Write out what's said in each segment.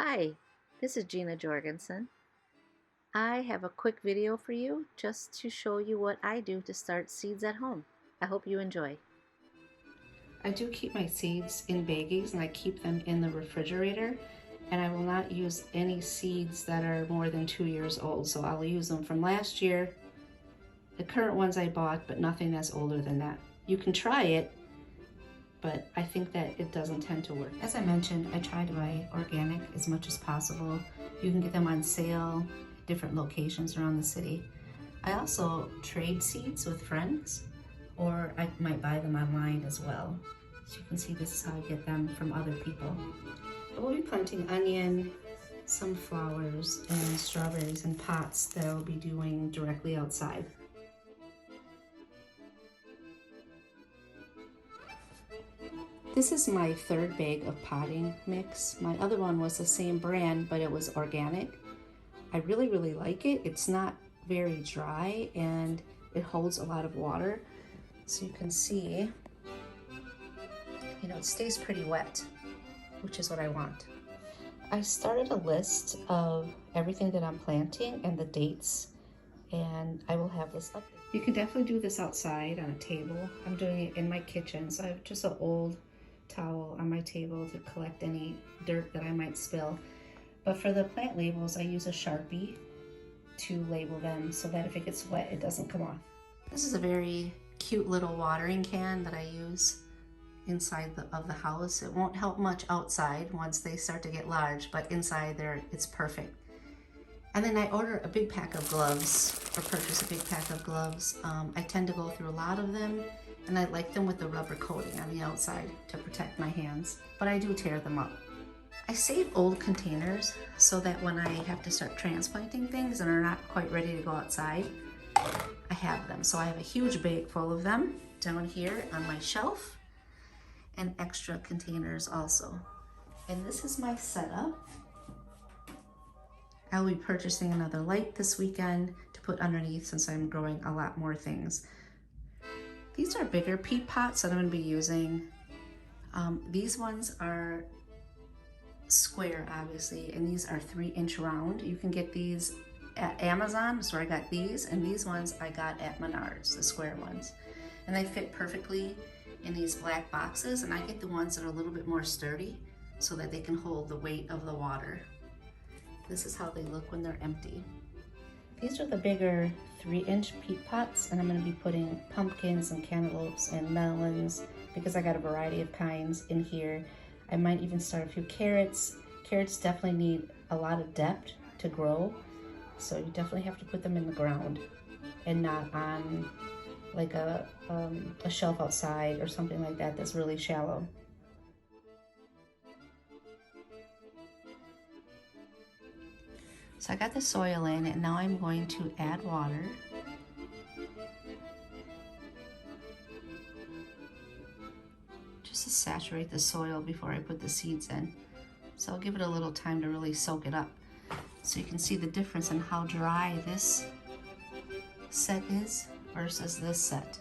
Hi, this is Gina Jorgensen. I have a quick video for you just to show you what I do to start seeds at home. I hope you enjoy. I do keep my seeds in baggies and I keep them in the refrigerator, and I will not use any seeds that are more than 2 years old. So I'll use them from last year, the current ones I bought, but nothing that's older than that. You can try it, but I think that it doesn't tend to work. As I mentioned, I try to buy organic as much as possible. You can get them on sale at different locations around the city. I also trade seeds with friends, or I might buy them online as well. So you can see this is how I get them from other people. But we'll be planting onion, some flowers, and strawberries in pots that I'll be doing directly outside. This is my third bag of potting mix. My other one was the same brand, but it was organic. I really like it. It's not very dry and it holds a lot of water. So you can see, it stays pretty wet, which is what I want. I started a list of everything that I'm planting and the dates, and I will have this up. You can definitely do this outside on a table. I'm doing it in my kitchen, so I have just an old towel on my table to collect any dirt that I might spill. But for the plant labels, I use a Sharpie to label them so that if it gets wet, it doesn't come off. This is a very cute little watering can that I use inside of the house. It won't help much outside once they start to get large, but inside there, it's perfect. And then I order a big pack of gloves, or purchase a big pack of gloves. I tend to go through a lot of them, and I like them with the rubber coating on the outside to protect my hands, but I do tear them up. I save old containers so that when I have to start transplanting things and are not quite ready to go outside, I have them. So I have a huge bag full of them down here on my shelf, and extra containers also. And this is my setup. I'll be purchasing another light this weekend to put underneath since I'm growing a lot more things. These are bigger peat pots that I'm going to be using. These ones are square, obviously, and these are 3-inch round. You can get these at Amazon, so I got these, and these ones I got at Menards, the square ones. And they fit perfectly in these black boxes, and I get the ones that are a little bit more sturdy so that they can hold the weight of the water. This is how they look when they're empty. These are the bigger 3-inch peat pots, and I'm going to be putting pumpkins and cantaloupes and melons because I got a variety of kinds in here. I might even start a few carrots. Carrots definitely need a lot of depth to grow, so you definitely have to put them in the ground and not on like a shelf outside or something like that that's really shallow. So I got the soil in, and now I'm going to add water. Just to saturate the soil before I put the seeds in. So I'll give it a little time to really soak it up. So you can see the difference in how dry this set is versus this set.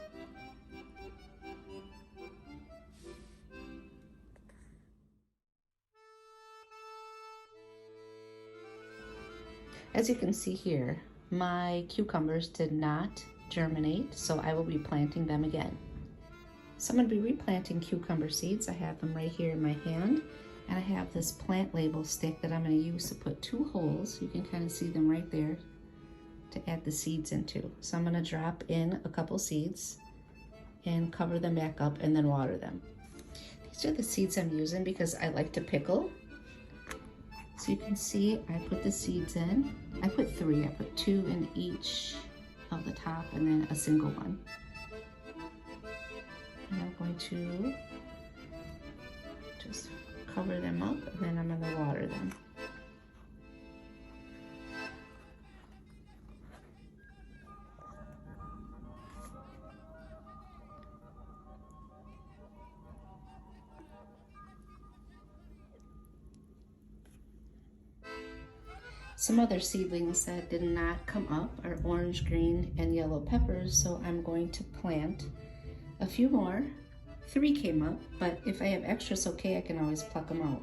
As you can see here, my cucumbers did not germinate, so I will be planting them again. So I'm going to be replanting cucumber seeds. I have them right here in my hand, and I have this plant label stick that I'm going to use to put 2 holes. You can kind of see them right there to add the seeds into. So I'm going to drop in a couple seeds and cover them back up and then water them. These are the seeds I'm using because I like to pickle. So you can see I put the seeds in. I put 3, I put 2 in each of the top and then a single one. And I'm going to just cover them up, and then I'm going to water them. Some other seedlings that did not come up are orange, green, and yellow peppers, so I'm going to plant a few more. 3 came up, but if I have extras, okay, I can always pluck them out.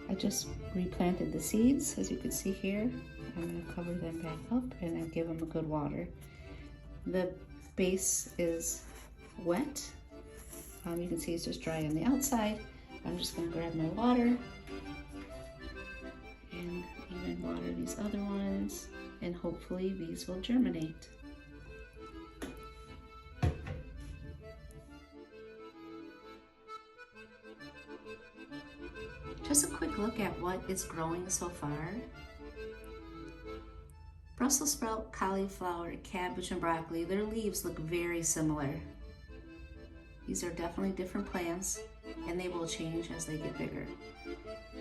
I just replanted the seeds, as you can see here. I'm going to cover them back up and then give them a good water. The base is wet. You can see it's just dry on the outside. I'm just going to grab my water and even water these other ones, and hopefully these will germinate. Just a quick look at what is growing so far. Brussels sprout, cauliflower, cabbage, and broccoli, their leaves look very similar. These are definitely different plants, and they will change as they get bigger.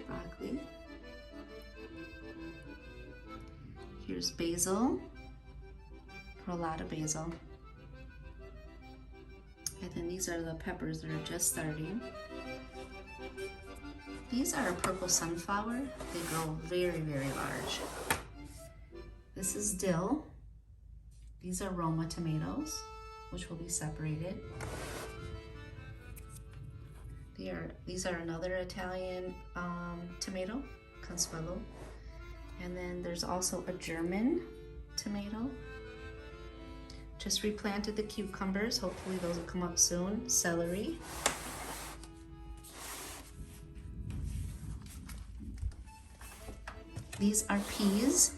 Broccoli. Here's basil, a lot of basil. And then these are the peppers that are just starting. These are a purple sunflower. They grow very, very large. This is dill. These are Roma tomatoes, which will be separated. These are another Italian tomato, Consuelo. And then there's also a German tomato. Just replanted the cucumbers. Hopefully those will come up soon. Celery. These are peas.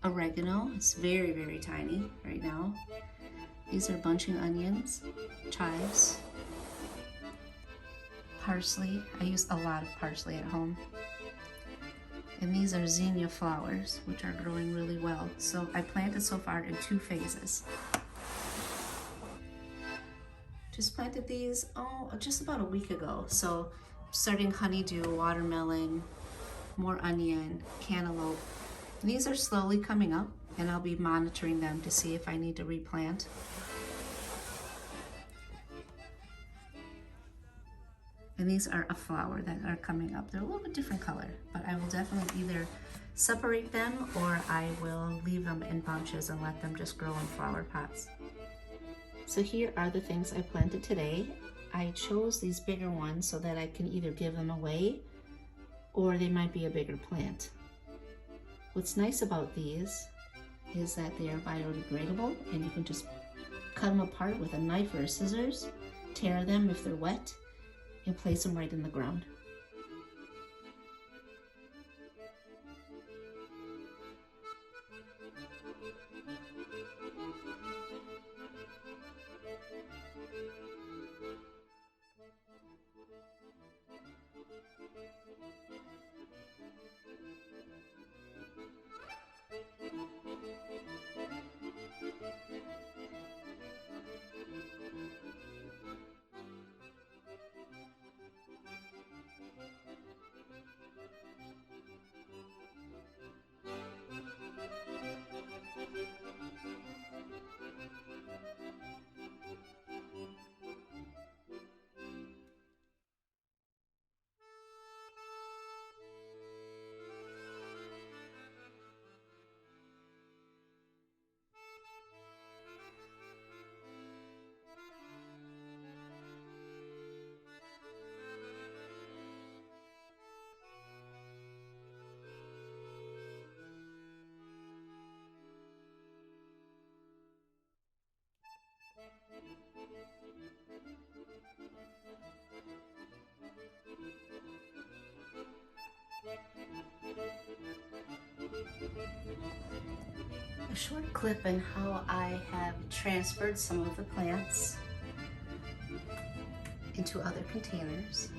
Oregano. It's very, very tiny right now. These are bunching onions, chives, parsley. I use a lot of parsley at home. And these are zinnia flowers, which are growing really well. So I planted so far in 2 phases. Just planted these, just about a week ago. So starting honeydew, watermelon, more onion, cantaloupe. And these are slowly coming up, and I'll be monitoring them to see if I need to replant. And these are a flower that are coming up. They're a little bit different color, but I will definitely either separate them or I will leave them in bunches and let them just grow in flower pots. So here are the things I planted today. I chose these bigger ones so that I can either give them away or they might be a bigger plant. What's nice about these is that they are biodegradable, and you can just cut them apart with a knife or a scissors, tear them if they're wet, and place them right in the ground. A short clip on how I have transferred some of the plants into other containers.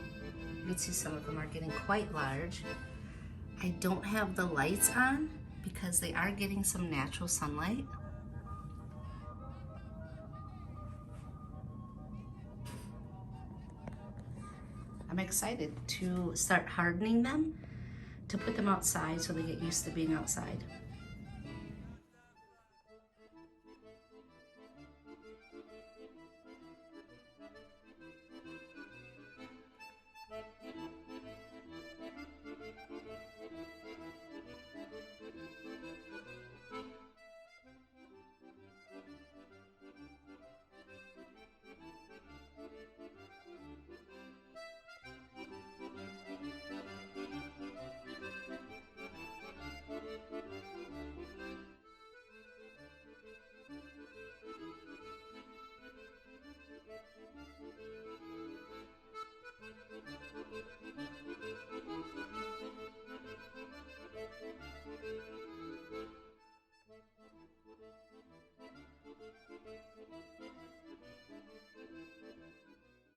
You can see some of them are getting quite large. I don't have the lights on because they are getting some natural sunlight. I'm excited to start hardening them to put them outside so they get used to being outside.